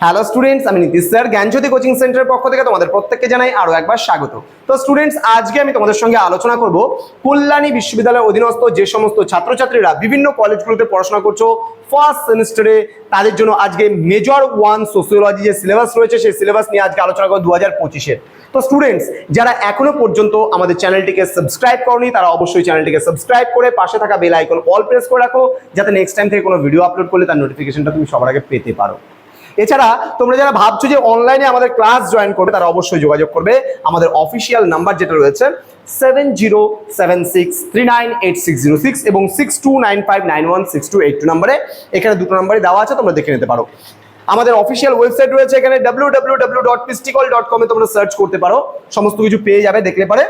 Hello students, আমি Nitish sir জ্ঞানজ্যোতি coaching সেন্টারের পক্ষ থেকে তোমাদের প্রত্যেককে জানাই আরো একবার স্বাগত। তো স্টুডেন্টস, আজকে আমি তোমাদের সঙ্গে আলোচনা করব কল্যাণী বিশ্ববিদ্যালয়ের অধীনস্থ যে সমস্ত ছাত্রছাত্রীরা বিভিন্ন কলেজগুলোতে পড়াশোনা করছো ফার্স্ট সেমিস্টারে, তাদের জন্য আজকে মেজর 1 সোসিওলজি যে সিলেবাস রয়েছে সেই সিলেবাস নিয়ে আজকে আলোচনা করব 2025-এর। তো স্টুডেন্টস, যারা এখনো পর্যন্ত আমাদের চ্যানেলটিকে সাবস্ক্রাইব করনি তারা অবশ্যই চ্যানেলটিকে সাবস্ক্রাইব করে পাশে থাকা বেল আইকন অল প্রেস করে রাখো, যাতে নেক্সট টাইম থেকে কোনো ভিডিও আপলোড করলে তার নোটিফিকেশনটা তুমি সবার আগে পেতে পারো। এছাড়া তোমরা যারা ভাবছো যে অনলাইনে আমাদের ক্লাস জয়েন করবে তারা অবশ্যই যোগাযোগ করবে আমাদের অফিসিয়াল নাম্বার যেটা রয়েছে 7076398606 এবং 6295916282 নম্বরে। এখানে দুটো নম্বরই দেওয়া আছে, তোমরা দেখে নিতে পারো। আমাদের অফিসিয়াল ওয়েবসাইট রয়েছে এখানে www.pisticol.com এ তোমরা সার্চ করতে পারো, সমস্ত কিছু পেয়ে যাবে দেখলে পারে।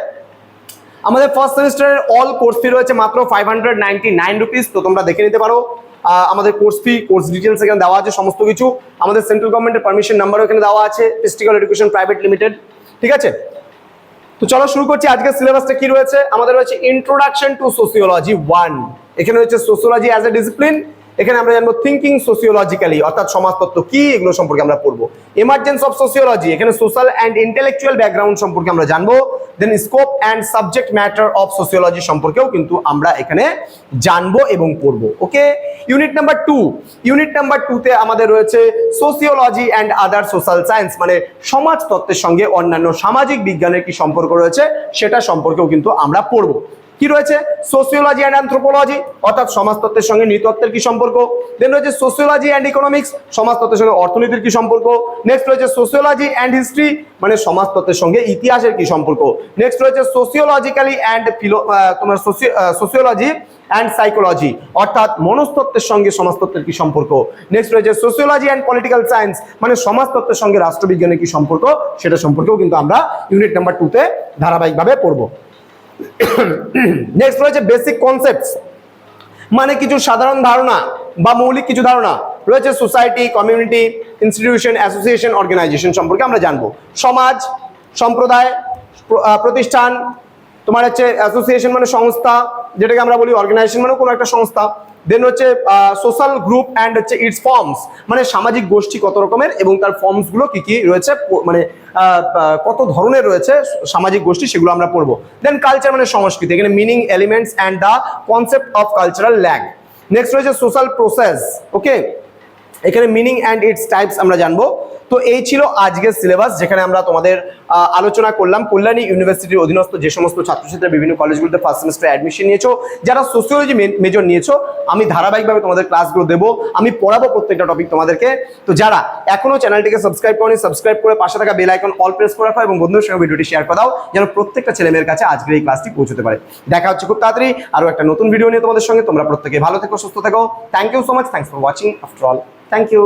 আমাদের ফার্স্ট সেমিস্টারের অল কোর্স ফি রয়েছে মাত্র 599 রুপিস, তো তোমরা দেখে নিতে পারো। আমাদের কোর্স ফি, কোর্স ডিটেলস এখানে দেওয়া আছে সমস্ত কিছু। আমাদের সেন্ট্রাল গভর্নমেন্টের পারমিশন নাম্বারও এখানে দেওয়া আছে, পিস্টিকল এডুকেশন প্রাইভেট লিমিটেড। ঠিক আছে, তো চলো শুরু করছি। আজকের সিলেবাসটা কি রয়েছে? আমাদের রয়েছে ইন্ট্রোডাকশন টু সোসিওলজি 1। এখানে রয়েছে সোসিওলজি অ্যাজ এ ডিসিপ্লিন। এখানে আমরা জানবো থিঙ্কিং সোসিওলজিক্যালি, অর্থাৎ সমাজতত্ত্ব কি, এগুলো সম্পর্কে আমরা পড়বো। এমার্জেন্স অফ সোসিওলজি, এখানে সোশ্যাল অ্যান্ড ইন্টেলেকচুয়াল ব্যাকগ্রাউন্ড সম্পর্কে আমরা জানবো। Then scope and subject matter of sociology সম্পর্কেও কিন্তু আমরা এখানে জানবো এবং পড়বো। Okay, unit number 2। Unit number 2তে আমাদের রয়েছে sociology and other social science, মানে সমাজতত্ত্বের সঙ্গে অন্যান্য সামাজিক বিজ্ঞানের কি সম্পর্ক রয়েছে সেটা সম্পর্কেও কিন্তু আমরা পড়বো। কি রয়েছে? সোসিওলজি অ্যান্ড অ্যানথ্রোপোলজি, অর্থাৎ সমাজতত্ত্বের সঙ্গে নৃতত্ত্বের কি সম্পর্ক। দেন রয়েছে সোসিওলজি অ্যান্ড ইকোনমিক্স, সমাজতত্ত্বের সঙ্গে অর্থনীতির কি সম্পর্ক। নেক্সট রয়েছে সোসিওলজি অ্যান্ড হিস্ট্রি, মানে সমাজতত্ত্বের সঙ্গে ইতিহাসের কি সম্পর্ক। নেক্সট রয়েছে সোসিওলজিক্যালি অ্যান্ড তোমার সোসিওলজি অ্যান্ড সাইকোলজি, অর্থাৎ মনস্তত্ত্বের সঙ্গে সমাজতত্ত্বের কি সম্পর্ক। নেক্সট রয়েছে সোসিওলজি অ্যান্ড পলিটিক্যাল সায়েন্স, মানে সমাজতত্ত্বের সঙ্গে রাষ্ট্রবিজ্ঞানের কি সম্পর্ক সেটা সম্পর্কেও কিন্তু আমরা ইউনিট নাম্বার 2তে ধারাবাহিকভাবে পড়বো। নেক্সট রয়েছে বেসিক কনসেপ্টস, মানে কিছু সাধারণ ধারণা বা মৌলিক কিছু ধারণা রয়েছে। Society, community, institution, association, organisation সম্পর্কে আমরা জানবো। সমাজ, সম্প্রদায়, প্রতিষ্ঠান, তোমার হচ্ছে অ্যাসোসিয়েশন মানে সংস্থা, যেটাকে আমরা বলি অর্গানাইজেশন মানে কোনো একটা সংস্থা। দেন হচ্ছে সোশ্যাল গ্রুপ অ্যান্ড হচ্ছে ইটস ফর্মস, মানে সামাজিক গোষ্ঠী কত রকমের এবং তার ফর্মস গুলো কি কি রয়েছে, মানে কত ধরনের রয়েছে সামাজিক গোষ্ঠী, সেগুলো আমরা পড়বো। দেন কালচার মানে সংস্কৃতি, এখানে meaning, elements and the concept of cultural lag. Next রয়েছে সোশ্যাল প্রসেস। ওকে, এখানে মিনিং অ্যান্ড ইটস টাইপস আমরা জানবো। তো এই ছিল আজকের সিলেবাস, যেখানে আমরা তোমাদের আলোচনা করলাম কল্যাণী ইউনিভার্সিটির অধীনস্থ যে সমস্ত ছাত্রছাত্রীরা বিভিন্ন কলেজগুলোতে ফার্স্ট সেমিস্টারে অ্যাডমিশন নিয়েছো, যারা সোসিওলজি মেজর নিয়েছো, আমি ধারাবাহিকভাবে তোমাদের ক্লাসগুলো দেবো, আমি পড়াবো প্রত্যেকটা টপিক তোমাদেরকে। তো যারা এখনো চ্যানেলটিকে সাবস্ক্রাইব করনি, সাবস্ক্রাইব করে পাশে থাকা বেল আইকন অল প্রেস করে রাখো এবং বন্ধুদের সঙ্গে ভিডিওটি শেয়ার করে দাও, যেন প্রত্যেকটা ছেলেমেয়ের কাছে আজকের এই ক্লাসটি পৌঁছতে পারে। দেখা হচ্ছে খুব তাড়াতাড়ি আরও একটা নতুন ভিডিও নিয়ে তোমাদের সঙ্গে। তোমরা প্রত্যেকে ভালো থেকো, সুস্থ থেকো। Thank you so much, thanks for watching after all. Thank you.